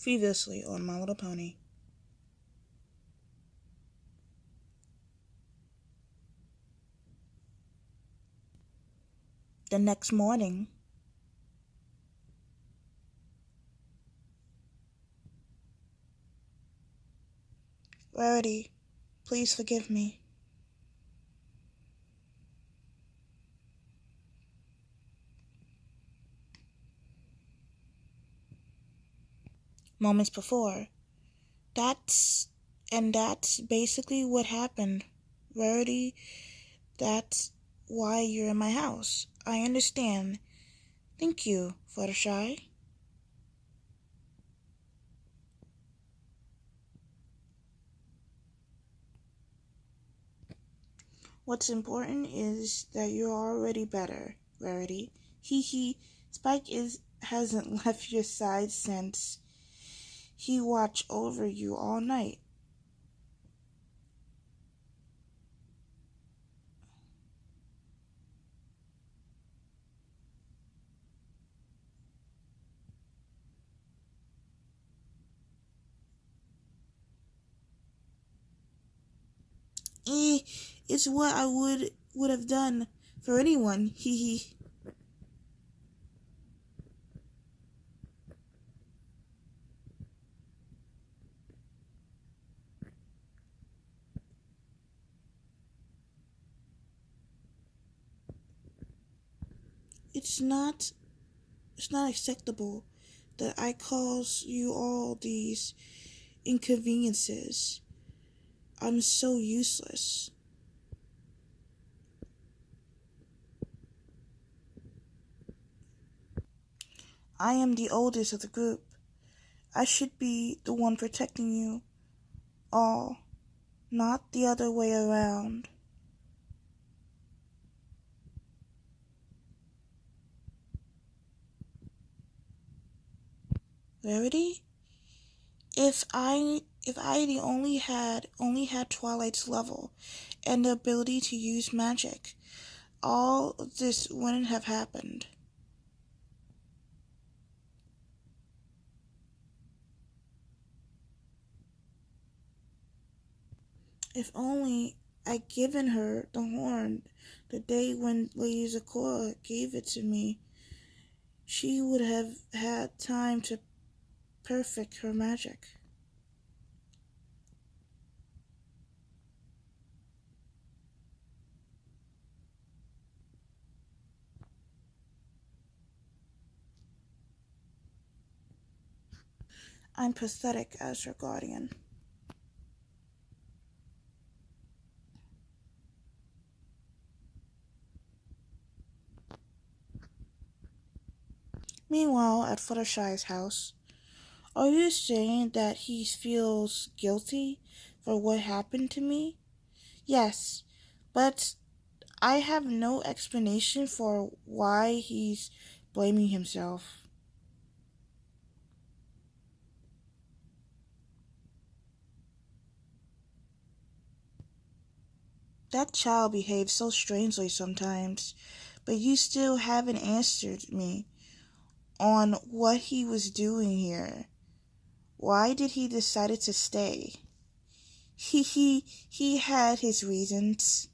Previously on My Little Pony. The next morning, Rarity, please forgive me. Moments before, that's basically what happened. Rarity, that's why you're in my house. I understand. Thank you, Fluttershy. What's important is that you're already better, Rarity. Hee. Spike hasn't left your side since he watched over you all night. It's what I would have done for anyone. Hee. It's not acceptable that I cause you all these inconveniences. I'm so useless. I am the oldest of the group. I should be the one protecting you all, not the other way around. Rarity? If I only had Twilight's level and the ability to use magic, all of this wouldn't have happened. If only I'd given her the horn the day when Lady Zecora gave it to me, she would have had time to perfect her magic. I'm pathetic as her guardian. Meanwhile, at Fluttershy's house, are you saying that he feels guilty for what happened to me? Yes, but I have no explanation for why he's blaming himself. That child behaves so strangely sometimes, but you still haven't answered me on what he was doing here. Why did he decide to stay? He had his reasons.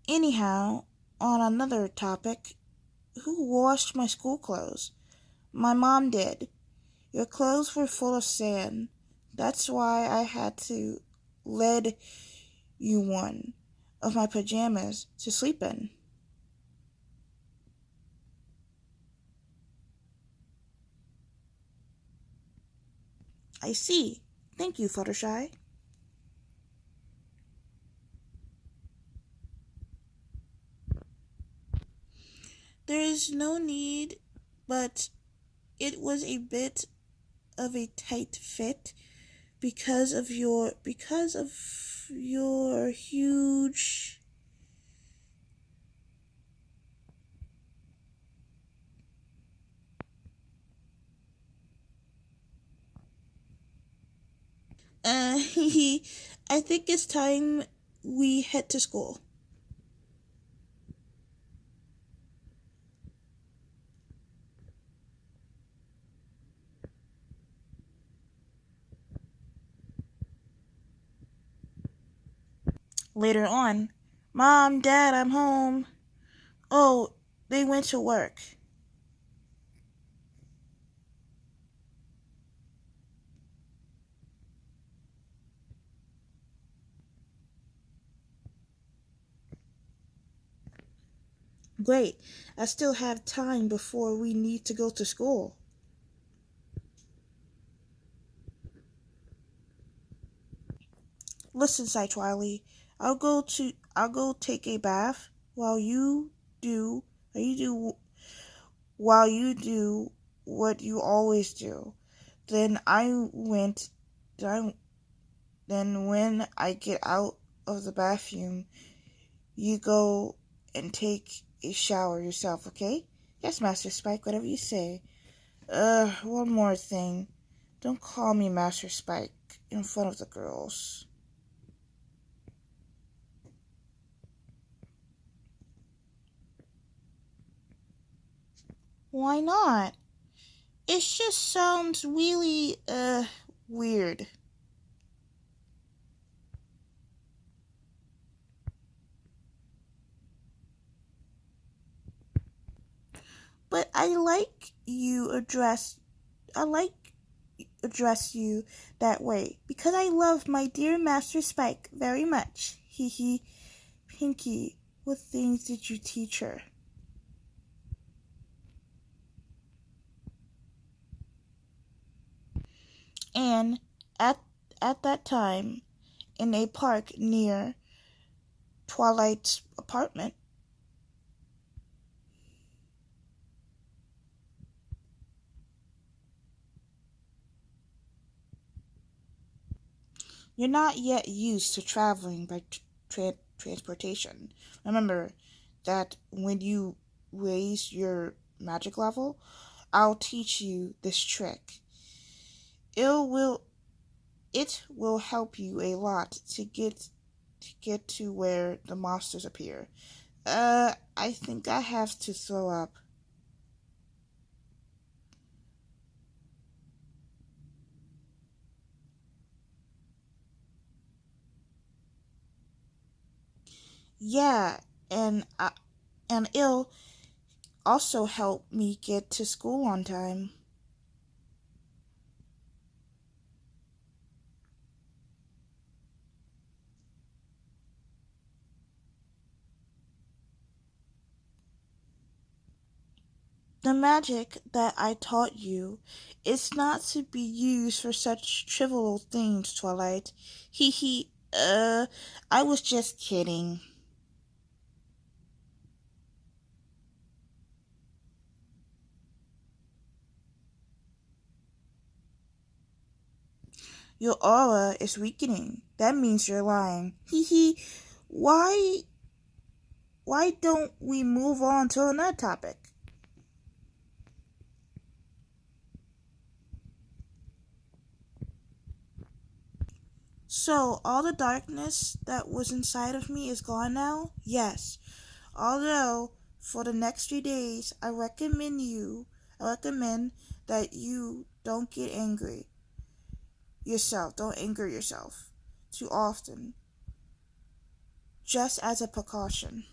Anyhow, on another topic, who washed my school clothes? My mom did. Your clothes were full of sand. That's why I had to lend you one of my pajamas to sleep in. I see. Thank you, Fluttershy. There is no need, but it was a bit of a tight fit because of your huge I think it's time we head to school. Later on, Mom, Dad, I'm home. Oh, they went to work. Great, I still have time before we need to go to school. Listen, Twilight, I'll go take a bath while do you do while you do what you always do. Then I went then then when I get out of the bathroom, you go and take a shower yourself, okay? Yes, Master Spike, whatever you say. One more thing. Don't call me Master Spike in front of the girls. Why not? It just sounds really, weird. But I like address you that way because I love my dear Master Spike very much. Hee hee. Pinkie, what things did you teach her? And at that time, in a park near Twilight's apartment, you're not yet used to traveling by transportation. Remember that when you raise your magic level, I'll teach you this trick. It will it will help you a lot to get to where the monsters appear. I think I have to throw up. Yeah, and it'll also help me get to school on time. The magic that I taught you is not to be used for such trivial things, Twilight. Hee hee, I was just kidding. Your aura is weakening. That means you're lying. Hee hee, why, why don't we move on to another topic? So, all the darkness that was inside of me is gone now? Yes. Although, for the next 3 days, I recommend that you don't get angry yourself. Don't anger yourself too often, just as a precaution.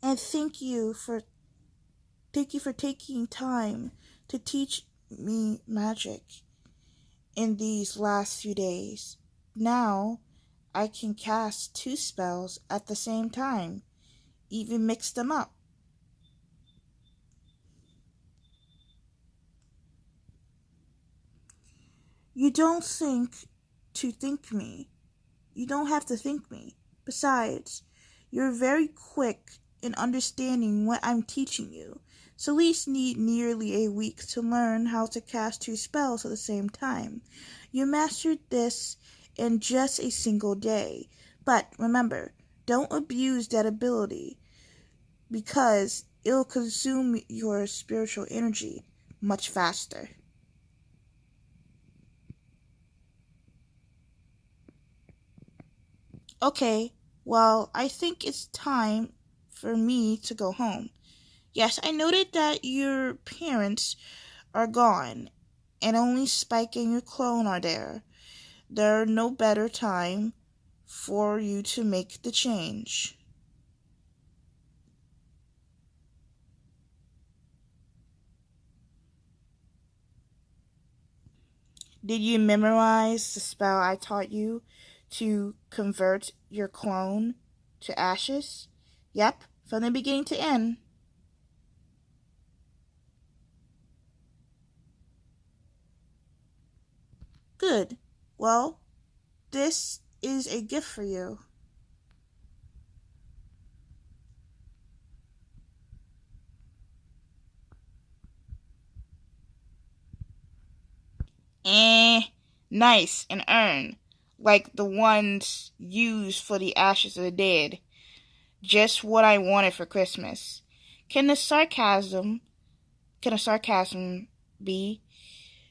And thank you for taking time to teach me magic in these last few days. Now I can cast 2 spells at the same time, even mix them up. You don't think to think me. You don't have to think me. Besides, you're very quick in understanding what I'm teaching you. Celeste need nearly a week to learn how to cast 2 spells at the same time. You mastered this in just a single day. But remember, don't abuse that ability because it'll consume your spiritual energy much faster. Okay, well, I think it's time for me to go home. Yes, I noted that your parents are gone, and only Spike and your clone are there. There's no better time for you to make the change. Did you memorize the spell I taught you to convert your clone to ashes? Yep, from the beginning to end. Good. Well, this is a gift for you. Nice and earned, like the ones used for the ashes of the dead. Just what I wanted for Christmas. Can a sarcasm be?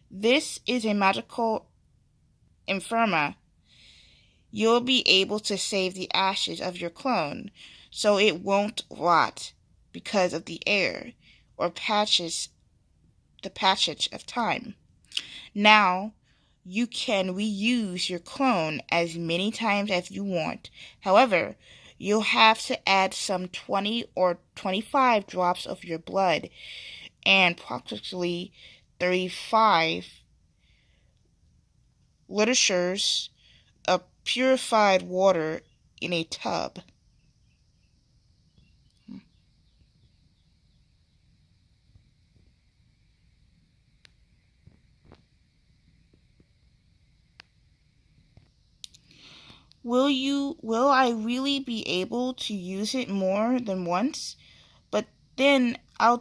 This is a magical infirma. You'll be able to save the ashes of your clone, so it won't rot because of the air or the passage of time. Now, you can reuse your clone as many times as you want. However, you'll have to add some 20 or 25 drops of your blood and approximately 35 liters of purified water in a tub. Will I really be able to use it more than once? But then I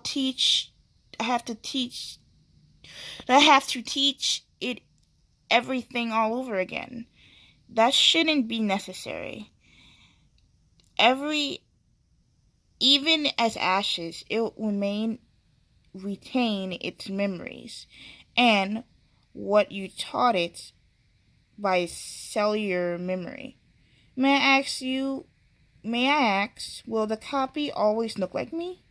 have to teach it everything all over again. That shouldn't be necessary. Even as ashes, it will retain its memories and what you taught it by cellular memory. May I ask, will the copy always look like me?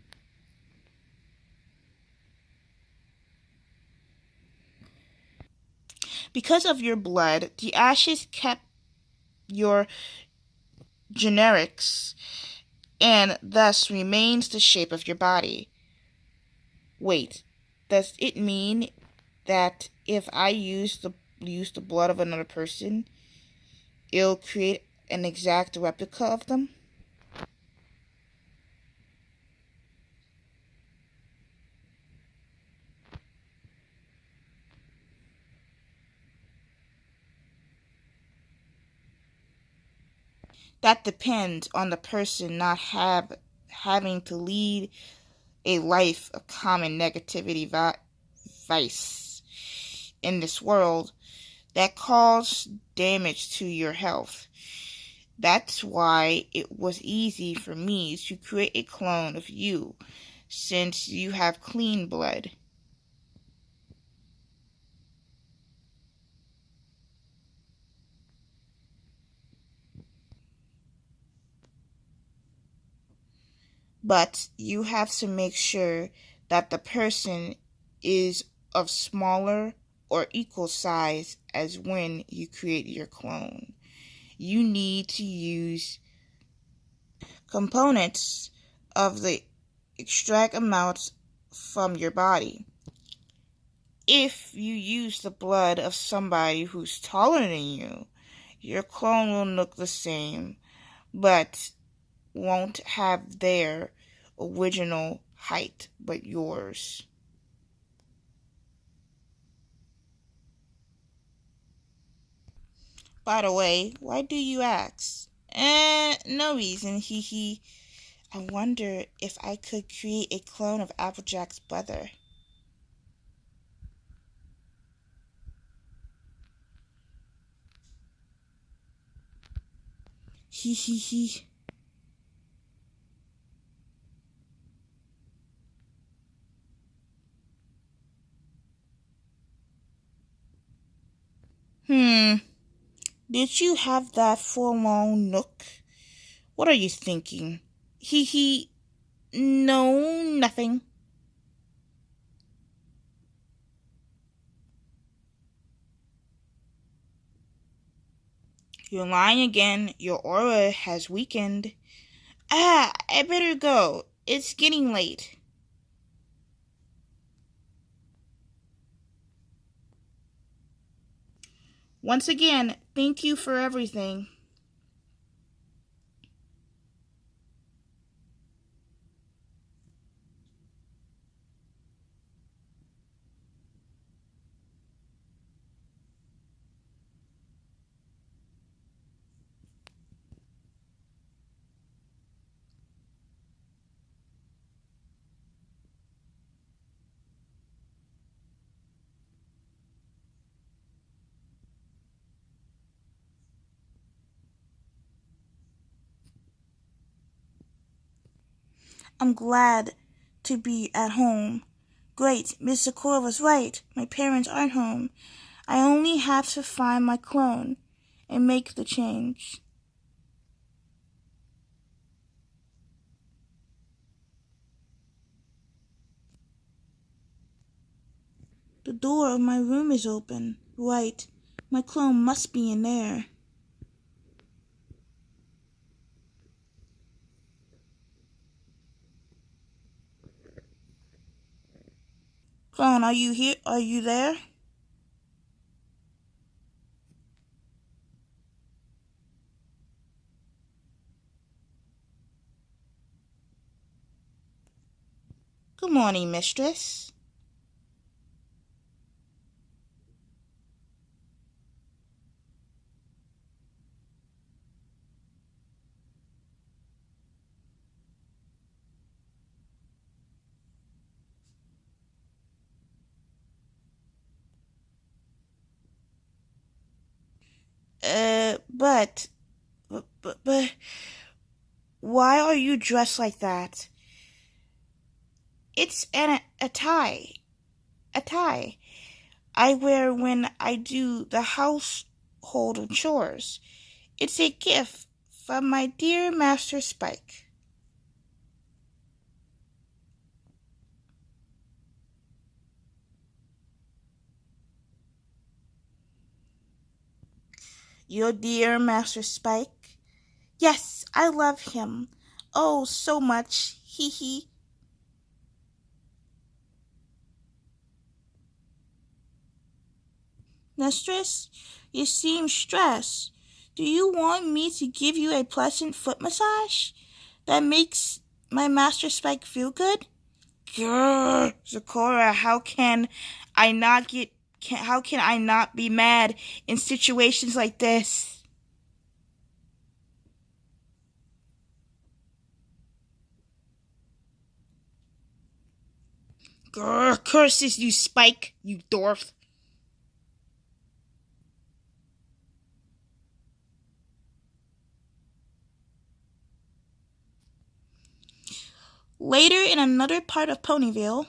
Because of your blood, the ashes kept your genetics and thus remains the shape of your body. Wait, does it mean that if I use the blood of another person, it'll create an exact replica of them? That depends on the person not having to lead a life of common negativity vice in this world that cause damage to your health. That's why it was easy for me to create a clone of you, since you have clean blood. But you have to make sure that the person is of smaller or equal size as when you create your clone. You need to use components of the extract amounts from your body. If you use the blood of somebody who's taller than you, your clone will look the same, but won't have their original height but yours. By the way, why do you ask? No reason, hee hee. I wonder if I could create a clone of Applejack's brother. Hee hee hee. Did you have that forlorn look? What are you thinking? Hee hee. No, nothing. You're lying again. Your aura has weakened. I better go. It's getting late. Once again, thank you for everything. I'm glad to be at home. Great, Miss Zecora was right. My parents aren't home. I only have to find my clone and make the change. The door of my room is open. Right, my clone must be in there. Clone, are you here? Are you there? Good morning, mistress. But, why are you dressed like that? It's a tie. A tie I wear when I do the household chores. It's a gift from my dear Master Spike. Your dear Master Spike? Yes, I love him. Oh, so much. Hee hee. Mistress, you seem stressed. Do you want me to give you a pleasant foot massage that makes my Master Spike feel good? Grrr, Zecora, how can I not be mad in situations like this? Grrr, curses you, Spike, you dwarf. Later in another part of Ponyville,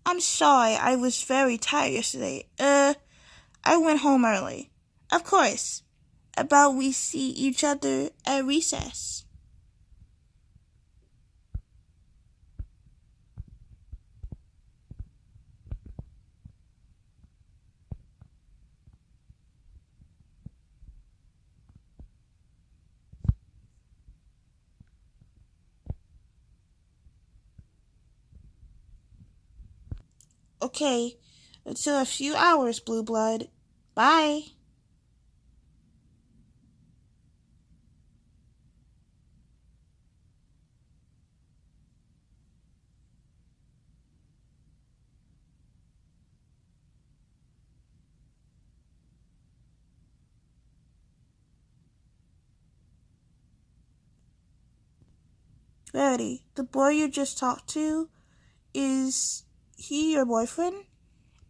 I'm sorry, I was very tired yesterday. I went home early. Of course. About we see each other at recess. Okay, until a few hours, Blue Blood. Bye. Rarity, the boy you just talked to, is he your boyfriend?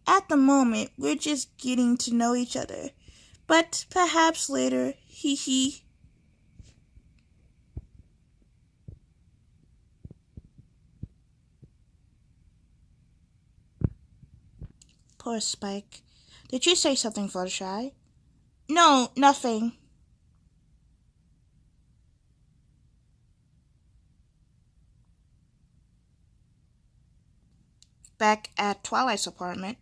At the moment, we're just getting to know each other. But perhaps later, hee hee. Poor Spike. Did you say something, Fluttershy? No, nothing. back at Twilight's apartment.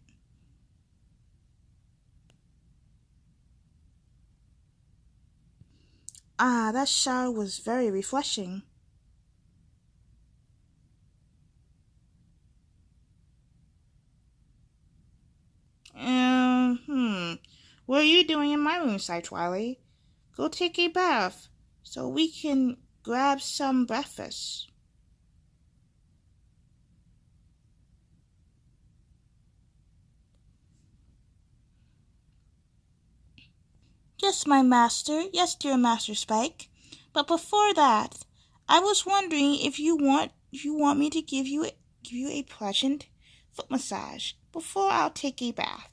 Ah, that shower was very refreshing. What are you doing in my room, sighed Twilight? Go take a bath, so we can grab some breakfast. Yes, my master. Yes, dear Master Spike. But before that, I was wondering if you want me to give you a pleasant foot massage before I'll take a bath.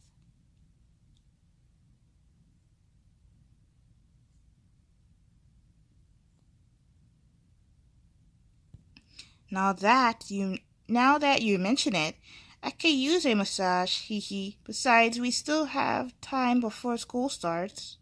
Now that you mention it, I could use a massage, hee hee. Besides, we still have time before school starts.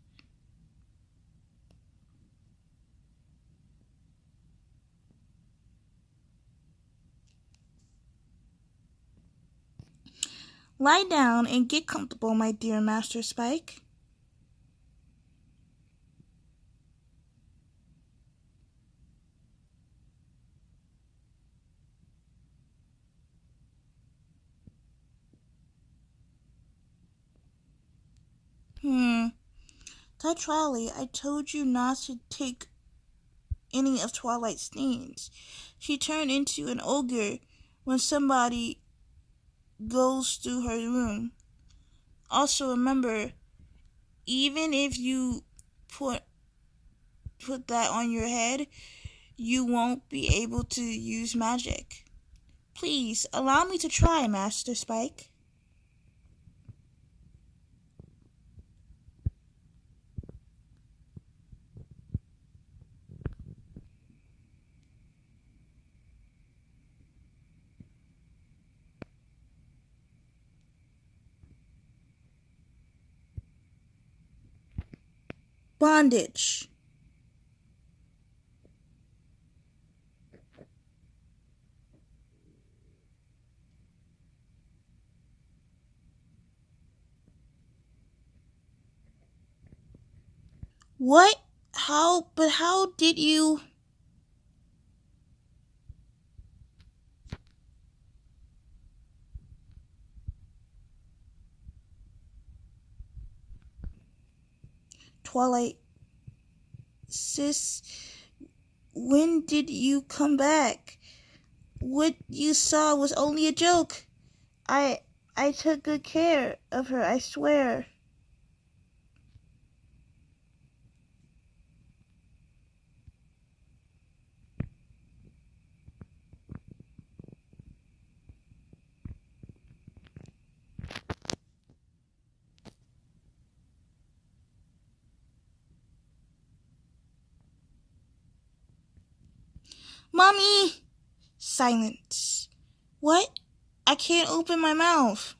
Lie down and get comfortable, my dear Master Spike. Tell Charlie I told you not to take any of Twilight's things. She turned into an ogre when somebody goes through her room. Also remember, even if you put that on your head, you won't be able to use magic. Please, allow me to try, Master Spike. Bondage. What? How did you... Twilight, sis, when did you come back? What you saw was only a joke. I took good care of her, I swear. Mommy! Silence. What? I can't open my mouth.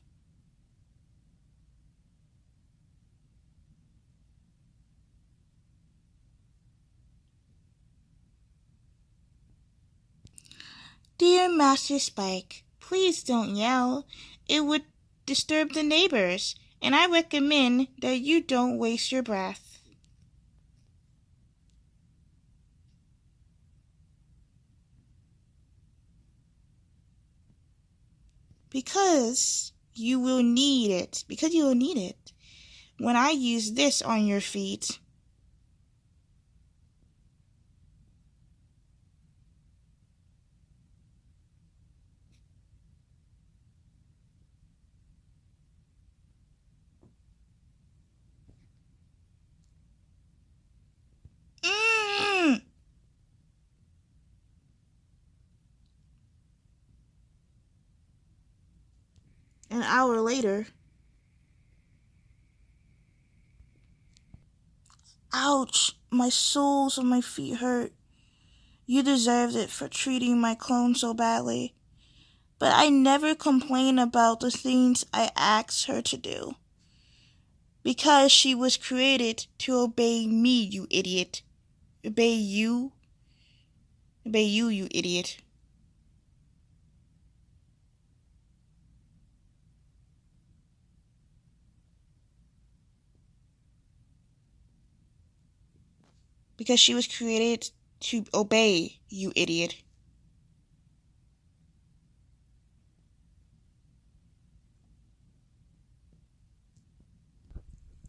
Dear Master Spike, please don't yell. It would disturb the neighbors, and I recommend that you don't waste your breath. Because you will need it. When I use this on your feet. An hour later. Ouch! My soles of my feet hurt. You deserved it for treating my clone so badly. But I never complain about the things I asked her to do. Because she was created to obey me, you idiot. Obey you, you idiot. because she was created to obey, you idiot.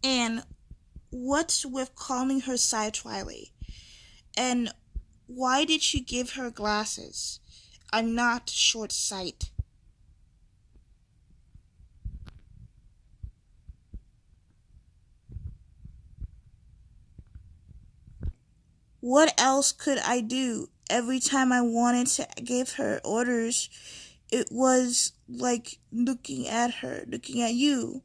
And what's with calling her Side Twilight? And why did she give her glasses? I'm not short-sighted. What else could I do? Every time I wanted to give her orders, it was like looking at her, looking at you.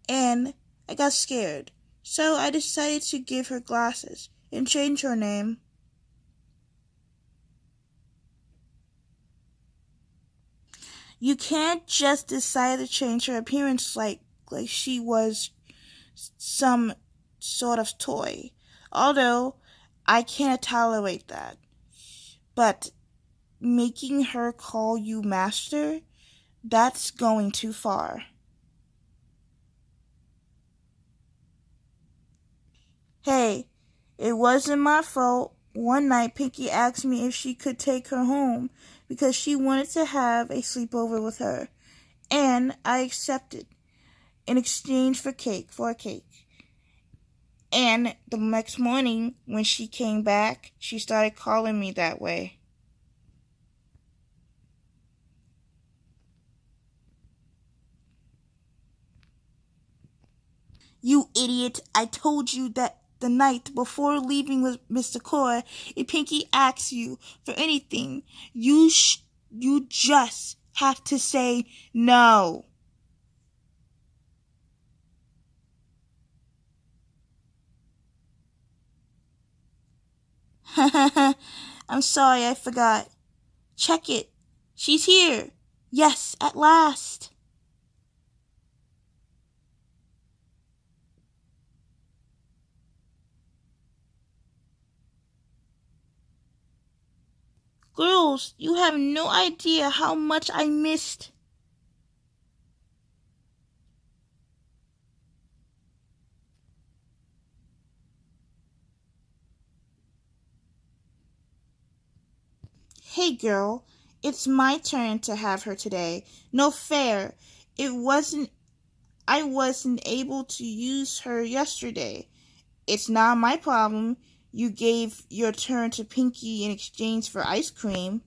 And I got scared. So I decided to give her glasses and change her name. You can't just decide to change her appearance like she was some sort of toy. Although I can't tolerate that. But making her call you master, that's going too far. Hey, it wasn't my fault. One night, Pinkie asked me if she could take her home because she wanted to have a sleepover with her, and I accepted in exchange for a cake. And the next morning, when she came back, she started calling me that way. You idiot, I told you that the night before leaving with Mr. Zecora, if Pinkie asks you for anything, you just have to say no. I'm sorry, I forgot. Check it. She's here. Yes, at last. Girls, you have no idea how much I missed. Hey girl, it's my turn to have her today. No fair. I wasn't able to use her yesterday. It's not my problem. You gave your turn to Pinkie in exchange for ice cream.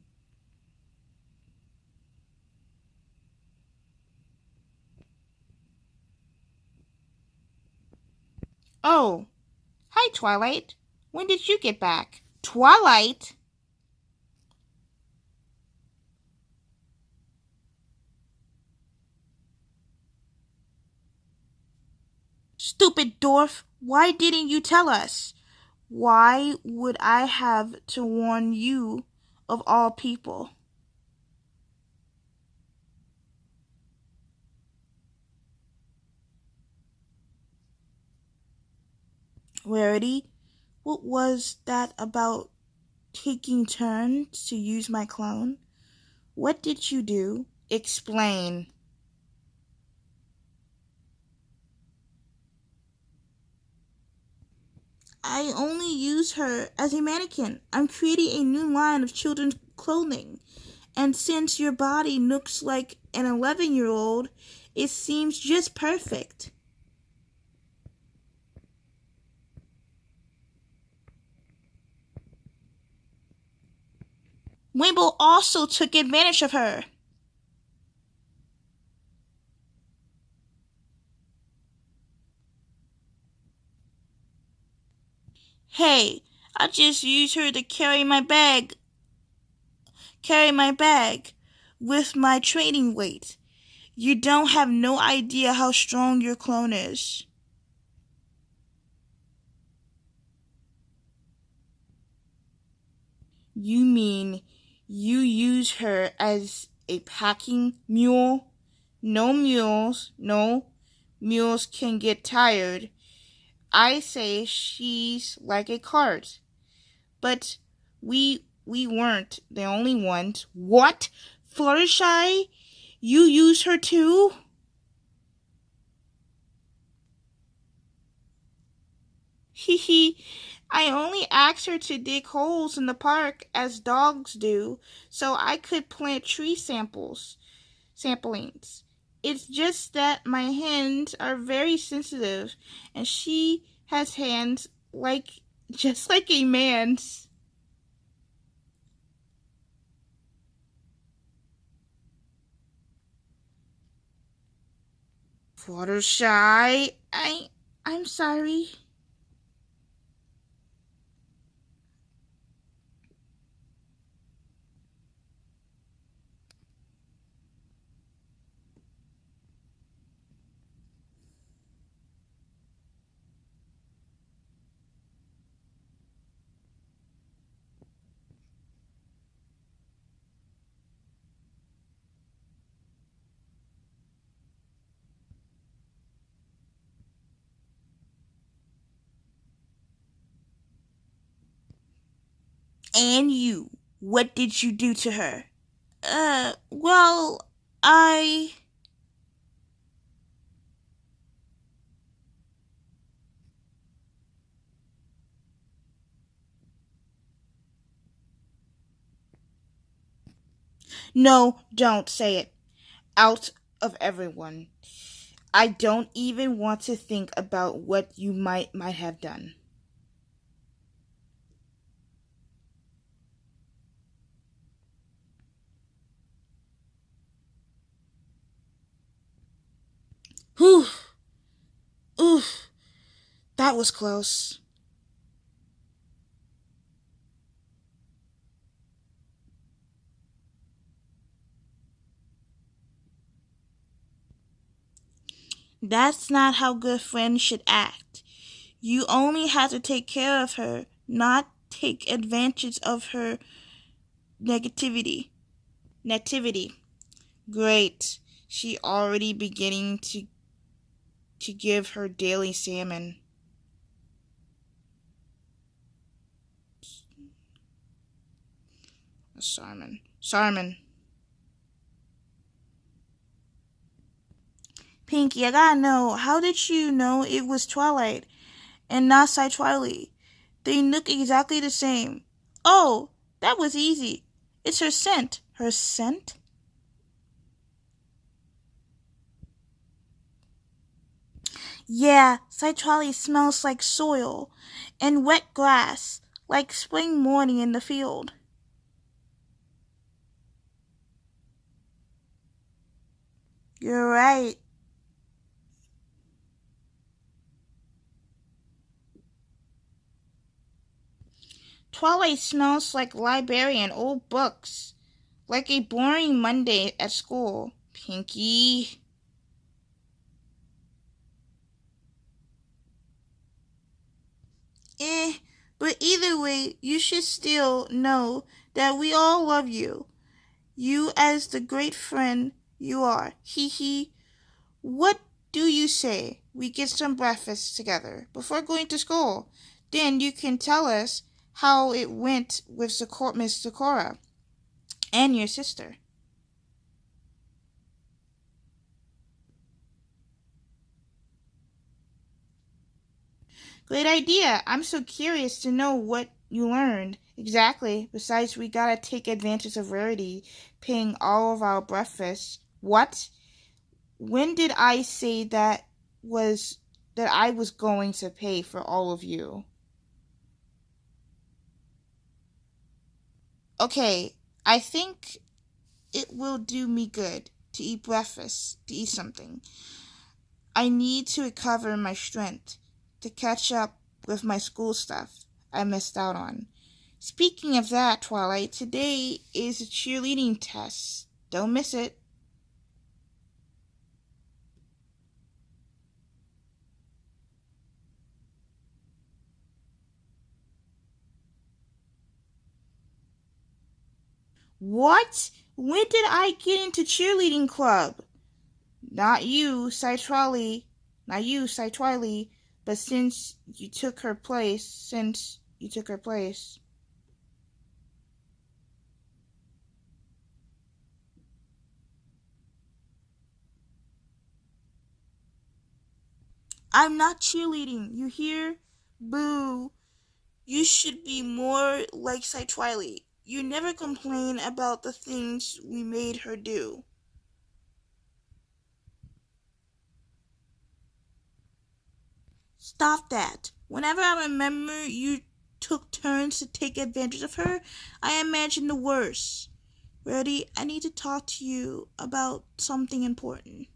Oh, hi Twilight. When did you get back? Twilight? Stupid dwarf, why didn't you tell us? Why would I have to warn you of all people? Rarity, what was that about taking turns to use my clone? What did you do? Explain. I only use her as a mannequin. I'm creating a new line of children's clothing. And since your body looks like an 11-year-old, it seems just perfect. Wimble also took advantage of her. Hey, I just used her to carry my bag with my training weight. You don't have no idea how strong your clone is. You mean you use her as a packing mule? No mules can get tired. I say she's like a cart. But we weren't the only ones. What? Fluttershy? You use her too? Hee. I only asked her to dig holes in the park as dogs do so I could plant tree samplings. It's just that my hands are very sensitive and she has hands just like a man's. Fluttershy, I'm sorry. And you, what did you do to her? Well, I... No, don't say it. Out of everyone. I don't even want to think about what you might have done. Whew. Oof. That was close. That's not how good friends should act. You only have to take care of her, not take advantage of her negativity. Nativity. Great. She already beginning to give her daily salmon. Sarmon. Pinkie, I gotta know, how did you know it was Twilight and not Twilight? They look exactly the same. Oh, that was easy. It's her scent. Her scent? Yeah, Twilight smells like soil and wet grass, like spring morning in the field. You're right. Twilight smells like library and old books, like a boring Monday at school. Pinkie. But either way, you should still know that we all love you. You as the great friend you are. Hee hee. What do you say we get some breakfast together before going to school? Then you can tell us how it went with Miss Zecora and your sister. Great idea. I'm so curious to know what you learned. Exactly. Besides, we gotta take advantage of Rarity paying all of our breakfast. What? When did I say that I was going to pay for all of you? Okay, I think it will do me good to eat breakfast, to eat something. I need to recover my strength to catch up with my school stuff I missed out on. Speaking of that, Twilight, today is a cheerleading test. Don't miss it. What? When did I get into cheerleading club? Not you, Not you, Twilight, but since you took her place. I'm not cheerleading, you hear? Boo. You should be more like Twilight. You never complain about the things we made her do. Stop that. Whenever I remember you took turns to take advantage of her, I imagine the worst. Rarity, I need to talk to you about something important.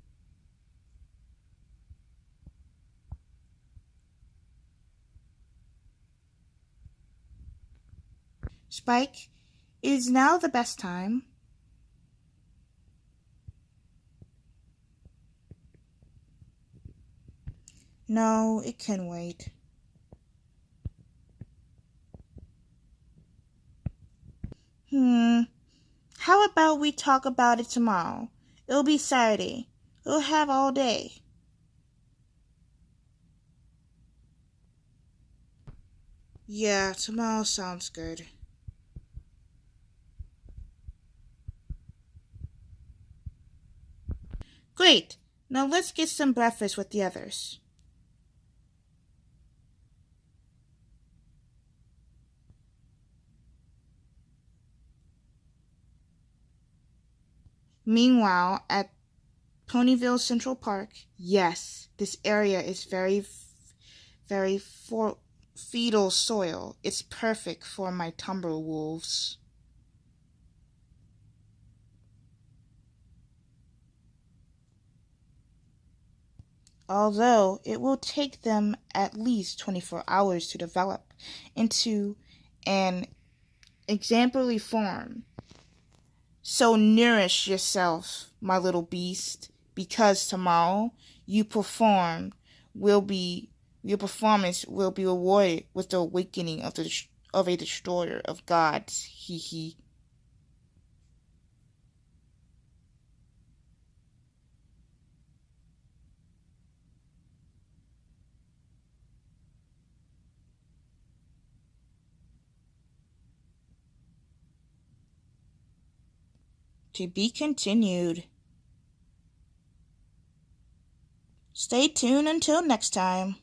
Spike, is now the best time? No, it can wait. How about we talk about it tomorrow? It'll be Saturday. We'll have all day. Yeah, tomorrow sounds good. Great. Now let's get some breakfast with the others. Meanwhile, at Ponyville Central Park, yes, this area is very fetal soil. It's perfect for my tumblewolves. Although it will take them at least 24 hours to develop into an exemplary form. So nourish yourself, my little beast, because tomorrow your performance will be rewarded with the awakening of a destroyer of gods. Hee hee. To be continued. Stay tuned until next time.